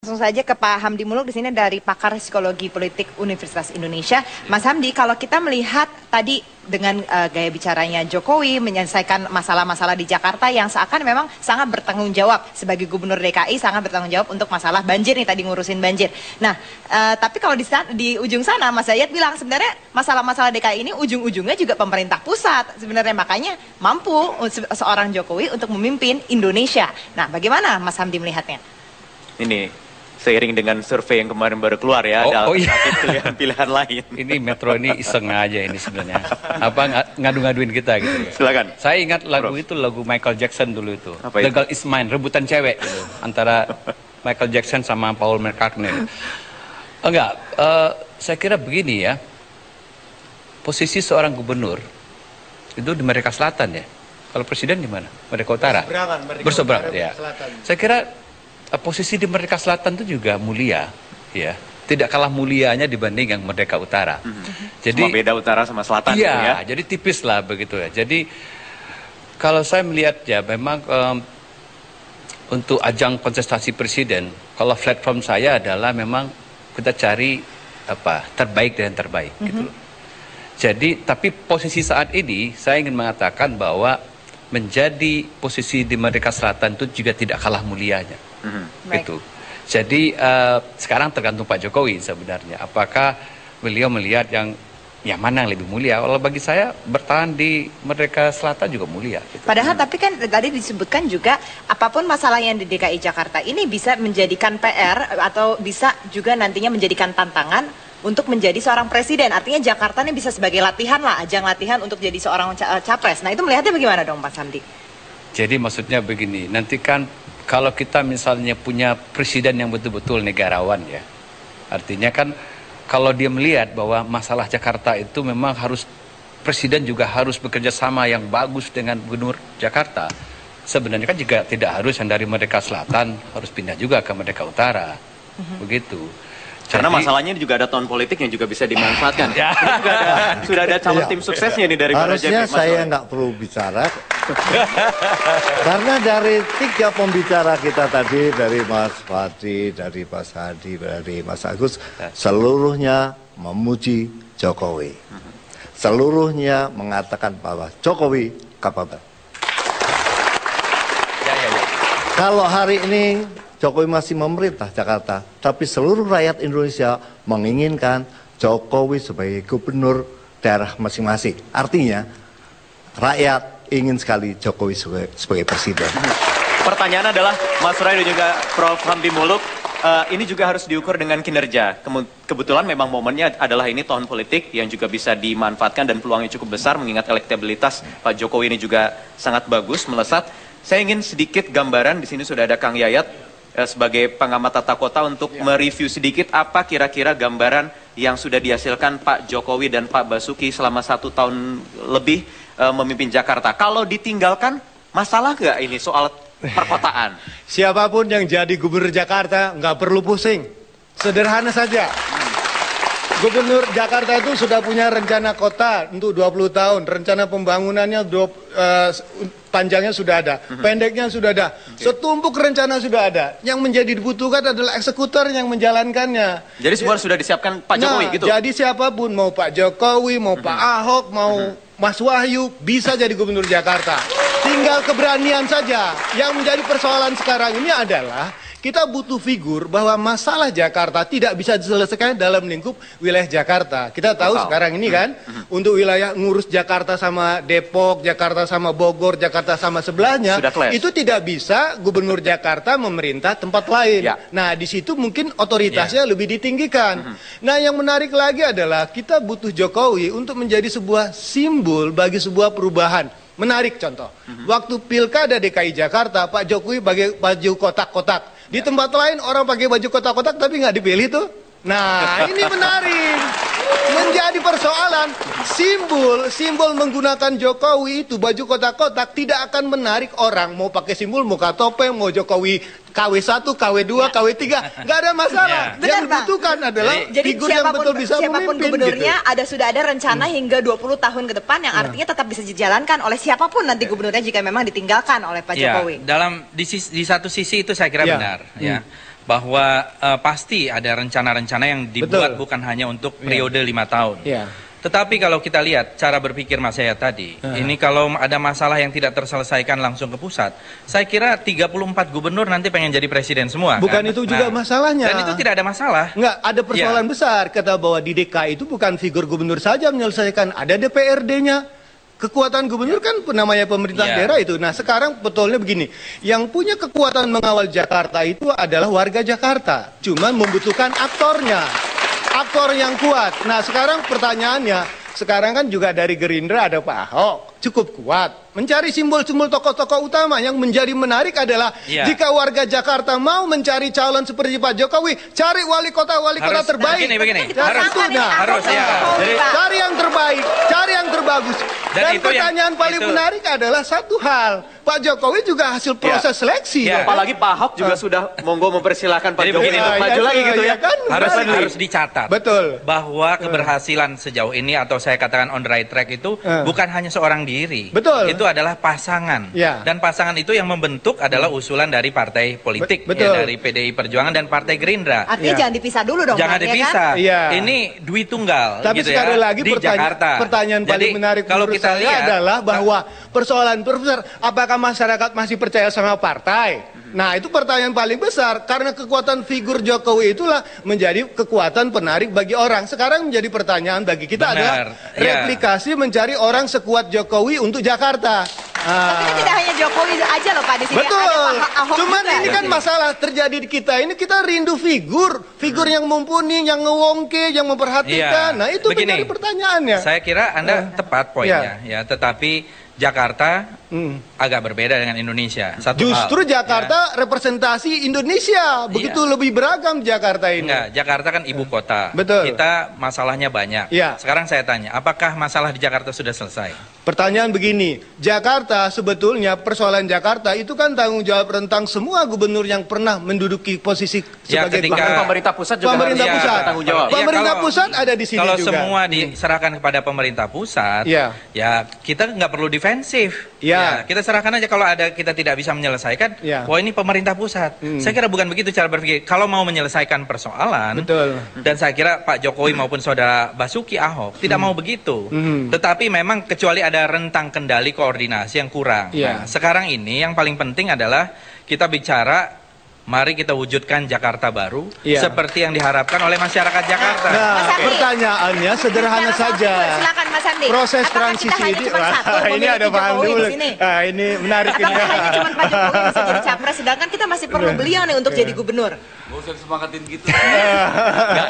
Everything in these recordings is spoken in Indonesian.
Langsung saja ke Pak Hamdi Muluk, di sini dari pakar psikologi politik Universitas Indonesia. Mas Hamdi, kalau kita melihat tadi dengan gaya bicaranya Jokowi menyelesaikan masalah-masalah di Jakarta yang seakan memang sangat bertanggung jawab sebagai gubernur DKI, sangat bertanggung jawab untuk masalah banjir nih, tadi ngurusin banjir. Nah, tapi kalau di ujung sana Mas Zayed bilang sebenarnya masalah-masalah DKI ini ujung-ujungnya juga pemerintah pusat sebenarnya, makanya mampu seorang Jokowi untuk memimpin Indonesia. Nah, bagaimana Mas Hamdi melihatnya? Ini seiring dengan survei yang kemarin baru keluar ya, ada pilihan-pilihan lain. Ini Metro ini iseng aja ini sebenarnya. Apa ngadu-ngaduin kita gitu ya. Silakan. Saya ingat lagu Prof. itu lagu Michael Jackson dulu itu. Apa The itu? Girl Is Mine, rebutan cewek gitu. Antara Michael Jackson sama Paul McCartney. Enggak, saya kira begini ya. Posisi seorang gubernur itu di Merdeka Selatan ya. Kalau presiden di mana? Merdeka Utara. Berseberangan ya. Saya kira posisi di Merdeka Selatan itu juga mulia, ya. Tidak kalah mulianya dibanding yang Merdeka Utara. Jadi cuma beda utara sama selatan iya, gitu ya. jadi tipis lah begitu ya. Jadi kalau saya melihat ya memang untuk ajang kontestasi presiden, kalau platform saya adalah memang kita cari apa terbaik dan terbaik gitu loh. Jadi tapi posisi saat ini saya ingin mengatakan bahwa menjadi posisi di Merdeka Selatan itu juga tidak kalah mulianya. Gitu. Jadi sekarang tergantung Pak Jokowi sebenarnya. Apakah beliau melihat yang mana yang lebih mulia? Kalau bagi saya bertahan di Merdeka Selatan juga mulia. Gitu. Padahal tapi kan tadi disebutkan juga apapun masalah yang di DKI Jakarta ini bisa menjadikan PR atau bisa juga nantinya menjadikan tantangan untuk menjadi seorang presiden. Artinya Jakarta ini bisa sebagai latihan lah, ajang latihan untuk jadi seorang capres. Nah itu melihatnya bagaimana dong Pak Hamdi? Jadi maksudnya begini, nanti kan kalau kita misalnya punya presiden yang betul-betul negarawan ya, artinya kan kalau dia melihat bahwa masalah Jakarta itu memang harus presiden juga harus bekerja sama yang bagus dengan gubernur Jakarta. Sebenarnya kan juga tidak harus yang dari Merdeka Selatan harus pindah juga ke Merdeka Utara, begitu. Karena masalahnya juga ada tahun politik yang juga bisa dimanfaatkan. Sudah ada calon tim suksesnya nih dari harusnya saya nggak perlu bicara. Karena dari 3 pembicara kita tadi, dari Mas Fadli, dari Mas Hadi, dari Mas Agus, seluruhnya memuji Jokowi. Seluruhnya mengatakan bahwa Jokowi kapabel. Kalau hari ini Jokowi masih memerintah Jakarta, tapi seluruh rakyat Indonesia menginginkan Jokowi sebagai gubernur daerah masing-masing. Artinya, rakyat ingin sekali Jokowi sebagai presiden. Pertanyaan adalah, Mas Ray dan juga Prof. Hamdi Muluk, ini juga harus diukur dengan kinerja. Kebetulan memang momennya adalah ini tahun politik yang juga bisa dimanfaatkan dan peluangnya cukup besar, mengingat elektabilitas Pak Jokowi ini juga sangat bagus, melesat. Saya ingin sedikit gambaran, di sini sudah ada Kang Yayat, sebagai pengamat tata kota untuk mereview sedikit apa kira-kira gambaran yang sudah dihasilkan Pak Jokowi dan Pak Basuki selama 1 tahun lebih memimpin Jakarta. Kalau ditinggalkan, masalah nggak ini soal perkotaan? Siapapun yang jadi gubernur Jakarta nggak perlu pusing, sederhana saja. Gubernur Jakarta itu sudah punya rencana kota untuk 20 tahun, rencana pembangunannya panjangnya sudah ada, pendeknya sudah ada, setumpuk rencana sudah ada. Yang menjadi dibutuhkan adalah eksekutor yang menjalankannya. Jadi semua sudah disiapkan Pak Jokowi gitu? Jadi siapapun, mau Pak Jokowi, mau Pak Ahok, mau Mas Wahyu, bisa jadi gubernur Jakarta. Tinggal keberanian saja. Yang menjadi persoalan sekarang ini adalah kita butuh figur bahwa masalah Jakarta tidak bisa diselesaikan dalam lingkup wilayah Jakarta. Kita tahu sekarang ini kan, untuk wilayah ngurus Jakarta sama Depok, Jakarta sama Bogor, Jakarta sama sebelahnya, itu tidak bisa gubernur Jakarta memerintah tempat lain. Nah, di situ mungkin otoritasnya lebih ditinggikan. Nah, yang menarik lagi adalah kita butuh Jokowi untuk menjadi sebuah simbol bagi sebuah perubahan. Menarik contoh, waktu Pilkada DKI Jakarta, Pak Jokowi pakai baju kotak-kotak. Di tempat lain orang pakai baju kotak-kotak tapi nggak dipilih tuh. Nah, ini menarik. Menjadi persoalan, simbol menggunakan Jokowi itu baju kotak-kotak tidak akan menarik orang. Mau pakai simbol muka topeng, mau Jokowi KW1, KW2, KW3, nggak ada masalah. Yang dibutuhkan adalah figur yang betul bisa siapapun memimpin gubernurnya gitu. sudah ada rencana hingga 20 tahun ke depan yang artinya tetap bisa dijalankan oleh siapapun nanti gubernurnya jika memang ditinggalkan oleh Pak Jokowi. Di satu sisi itu saya kira benar ya. bahwa pasti ada rencana-rencana yang dibuat Betul. bukan hanya untuk periode 5 tahun. Iya. Tetapi kalau kita lihat cara berpikir Mas Yaya tadi, ini kalau ada masalah yang tidak terselesaikan langsung ke pusat, saya kira 34 gubernur nanti pengen jadi presiden semua. Bukan kan? itu juga masalahnya. Dan itu tidak ada masalah. Enggak, ada persoalan besar. Kata bahwa di DKI itu bukan figur gubernur saja menyelesaikan, ada DPRD-nya. Kekuatan gubernur kan namanya pemerintah daerah itu. Nah sekarang betulnya begini, yang punya kekuatan mengawal Jakarta itu adalah warga Jakarta. Cuman membutuhkan aktornya, aktor yang kuat. Nah sekarang pertanyaannya, sekarang kan juga dari Gerindra ada Pak Ahok, cukup kuat. Mencari simbol-simbol tokoh-tokoh utama yang menjadi menarik adalah jika warga Jakarta mau mencari calon seperti Pak Jokowi, cari wali kota terbaik. Begini. Harus ya. Jadi, cari yang terbaik, cari yang terbagus. Dan pertanyaan paling menarik adalah satu hal, Pak Jokowi juga hasil proses seleksi. Apalagi Pak Ahok juga sudah monggo mempersilahkan Pak Jokowi untuk maju lagi gitu ya. Kan? Harus dicatat. Betul. Bahwa keberhasilan sejauh ini atau saya katakan on the right track itu bukan hanya seorang diri. Betul. Itu adalah pasangan. Dan pasangan itu yang membentuk adalah usulan dari partai politik, dari PDI Perjuangan dan Partai Gerindra. Artinya jangan dipisah dulu dong. Jangan dipisah. Kan? Ini dui tunggal. Tapi gitu sekali lagi di Jakarta. Pertanyaan paling menarik kalau menurut kita saya lihat adalah bahwa persoalan terbesar, apakah masyarakat masih percaya sama partai? Nah itu pertanyaan paling besar, karena kekuatan figur Jokowi itulah menjadi kekuatan penarik bagi orang. Sekarang menjadi pertanyaan bagi kita adalah replikasi mencari orang sekuat Jokowi untuk Jakarta. Tapi kan tidak hanya Jokowi aja loh Pak di sini. Betul. Ada Pak Ahok Cuman juga. ini kan masalah terjadi di kita ini, kita rindu figur yang mumpuni, yang ngewongke, yang memperhatikan. Nah itu menjadi pertanyaannya. Saya kira Anda tepat poinnya, ya. Tetapi Jakarta agak berbeda dengan Indonesia. Justru Jakarta representasi Indonesia, begitu lebih beragam Jakarta ini. Enggak, Jakarta kan ibu kota. Betul. Kita masalahnya banyak. Sekarang saya tanya, apakah masalah di Jakarta sudah selesai? Pertanyaan begini, Jakarta sebetulnya persoalan Jakarta itu kan tanggung jawab rentang semua gubernur yang pernah menduduki posisi sebagai pemerintah pusat juga tanggung jawab. Pemerintah pusat ada di sini kalau juga. Kalau semua diserahkan kepada pemerintah pusat, ya kita nggak perlu defensif. Ya, kita serahkan aja kalau ada kita tidak bisa menyelesaikan. Wah ini pemerintah pusat. Saya kira bukan begitu cara berpikir. Kalau mau menyelesaikan persoalan, dan saya kira Pak Jokowi maupun saudara Basuki Ahok tidak mau begitu. Tetapi memang kecuali ada rentang kendali koordinasi yang kurang. Nah, sekarang ini yang paling penting adalah kita bicara, mari kita wujudkan Jakarta baru seperti yang diharapkan oleh masyarakat Jakarta. Nah, pertanyaannya sederhana saja. Silakan Mas Andi. Proses transisi ini ada paham dulu. Nah, ini menarik ini. Apakah hanya cuma Pak Jokowi bisa jadi capres, sedangkan kita masih perlu beliau nih untuk jadi gubernur? Gak usah semangatin gitu.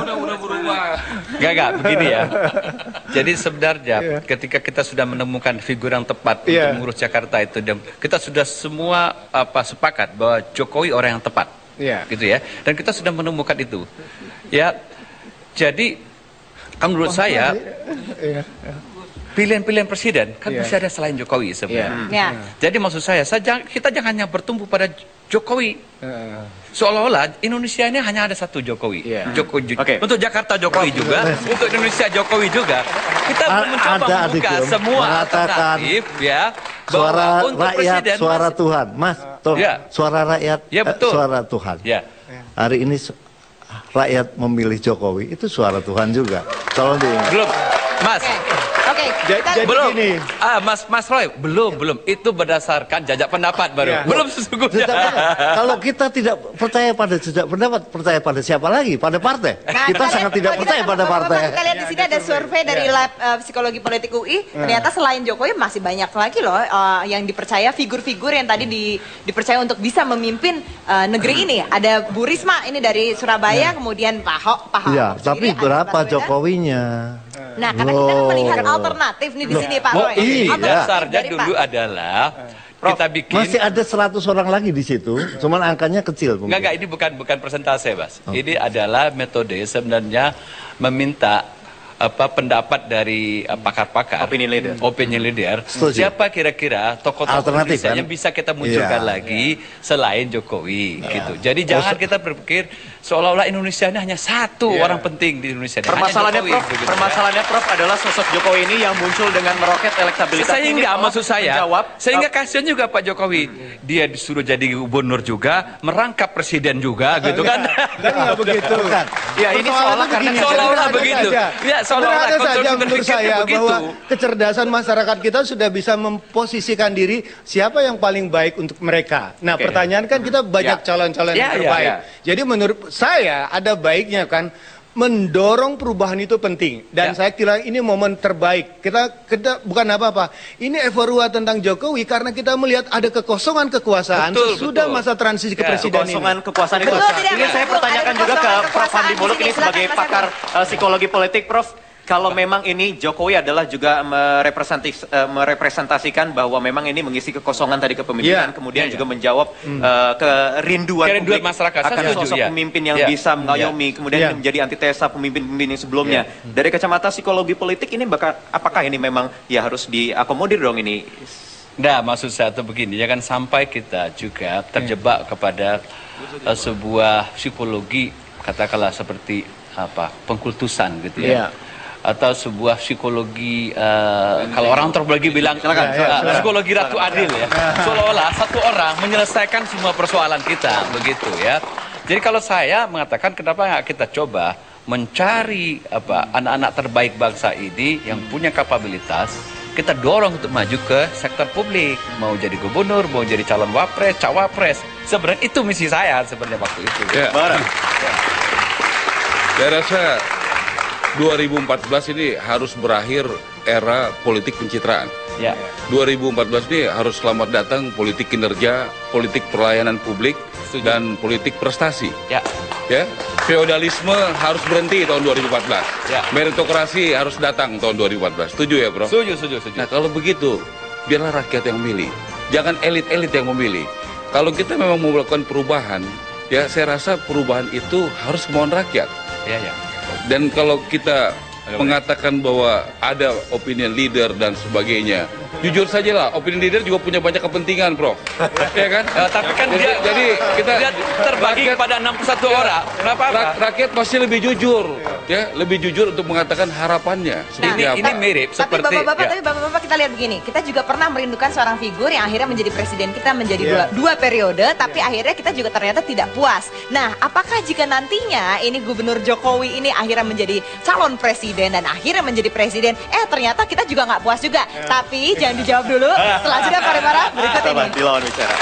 Udah berubah. Gak, begini ya. Jadi sebenarnya ketika kita sudah menemukan figur yang tepat untuk mengurus Jakarta itu, kita sudah semua sepakat bahwa Jokowi orang yang tepat, gitu ya. Dan kita sudah menemukan itu, ya. Jadi, menurut saya, pilihan-pilihan presiden kan masih ada selain Jokowi sebenarnya. Jadi maksud saya, kita jangan hanya bertumbuh pada Jokowi. Seolah-olah Indonesia ini hanya ada satu Jokowi. Untuk Jakarta Jokowi juga, untuk Indonesia Jokowi juga. Kita mencoba membuka semua alternatif, ya. Suara rakyat, suara Tuhan, Mas. Suara rakyat, suara Tuhan. Hari ini rakyat memilih Jokowi, itu suara Tuhan juga. Tolong diingat. Belum, Mas. Jadi belum. gini. Mas Roy, belum. Itu berdasarkan jajak pendapat baru. Belum sesungguhnya. Kalau kita tidak percaya pada jajak pendapat, percaya pada siapa lagi? Pada partai. Kita sangat tidak percaya pada partai. Kita lihat di sini ada survei dari Lab Psikologi Politik UI. Ternyata selain Jokowi masih banyak lagi loh yang dipercaya, figur-figur yang tadi dipercaya untuk bisa memimpin negeri ini. Ada Bu Risma ini dari Surabaya, kemudian Pak Ahok. Iya, tapi berapa Jokowinya? Nah, karena kita kan melihat alternatif nih di sini Pak Roy. Dasarnya dulu adalah kita bikin. Masih ada 100 orang lagi di situ, cuman angkanya kecil. Enggak, ini bukan persentase, Mas. Ini adalah metode sebenarnya meminta pendapat dari pakar-pakar, opinion leader. Siapa kira-kira tokoh-tokoh yang bisa kita munculkan lagi selain Jokowi, gitu. Jadi jangan kita berpikir seolah-olah Indonesia ini hanya satu orang penting di Indonesia. Permasalahannya Prof, permasalahannya Prof adalah sosok Jokowi ini yang muncul dengan meroket elektabilitas. Sehingga maksud saya, sehingga kasihan juga Pak Jokowi, dia disuruh jadi gubernur juga, merangkap presiden juga, gitu kan? Nggak begitu. Ya ini seolah-olah begitu. Ya seolah-olah saja menurut saya bahwa kecerdasan masyarakat kita sudah bisa memposisikan diri siapa yang paling baik untuk mereka. Nah pertanyaan kan kita banyak calon-calon yang terbaik. Jadi menurut saya ada baiknya kan mendorong perubahan itu penting dan saya kira ini momen terbaik kita bukan apa-apa, ini euforiya tentang Jokowi karena kita melihat ada kekosongan kekuasaan sesudah masa transisi ke presiden kekosongan kekuasaan itu. Ini saya pertanyakan juga ke Prof Hamdi Muluk ini sebagai pakar psikologi politik. Prof, kalau memang ini Jokowi adalah juga merepresentasikan bahwa memang ini mengisi kekosongan tadi kepemimpinan, kemudian juga menjawab kerinduan publik masyarakat akan sosok pemimpin yang bisa mengayomi, kemudian menjadi antitesa pemimpin-pemimpin yang sebelumnya. Dari kacamata psikologi politik ini apakah ini memang ya harus diakomodir dong ini? Nah, maksud saya itu begini, jangan sampai kita juga terjebak kepada sebuah psikologi katakanlah seperti pengkultusan gitu ya. Atau sebuah psikologi kalau orang antropologi bilang psikologi Ratu Adil ya, seolah-olah satu orang menyelesaikan semua persoalan kita begitu ya. Jadi kalau saya mengatakan kenapa nggak kita coba mencari anak-anak terbaik bangsa ini yang punya kapabilitas, kita dorong untuk maju ke sektor publik, mau jadi gubernur, mau jadi calon wapres, cawapres. Sebenarnya itu misi saya sebenarnya waktu itu. Saya rasa 2014 ini harus berakhir era politik pencitraan. 2014 ini harus selamat datang politik kinerja, politik pelayanan publik, dan politik prestasi. Feodalisme harus berhenti tahun 2014. Meritokrasi harus datang tahun 2014. Setuju ya, Bro? Setuju. Nah, kalau begitu, biarlah rakyat yang memilih. Jangan elit-elit yang memilih. Kalau kita memang mau melakukan perubahan, ya saya rasa perubahan itu harus kemauan rakyat. Dan kalau kita mengatakan bahwa ada opinion leader dan sebagainya, jujur saja lah, opinion leader juga punya banyak kepentingan, Prof. Ya kan? Tapi kan dia terbagi kepada 61 orang. Rakyat pasti lebih jujur, lebih jujur untuk mengatakan harapannya. Ini mirip seperti. Tapi bapak-bapak kita lihat begini, kita juga pernah merindukan seorang figur yang akhirnya menjadi presiden kita menjadi dua periode, tapi akhirnya kita juga ternyata tidak puas. Nah, apakah jika nantinya ini Gubernur Jokowi ini akhirnya menjadi calon presiden dan akhirnya menjadi presiden, ternyata kita juga nggak puas juga. Tapi jangan dijawab dulu, setelah jeda pariwara berikut ini. Dilawan bicara.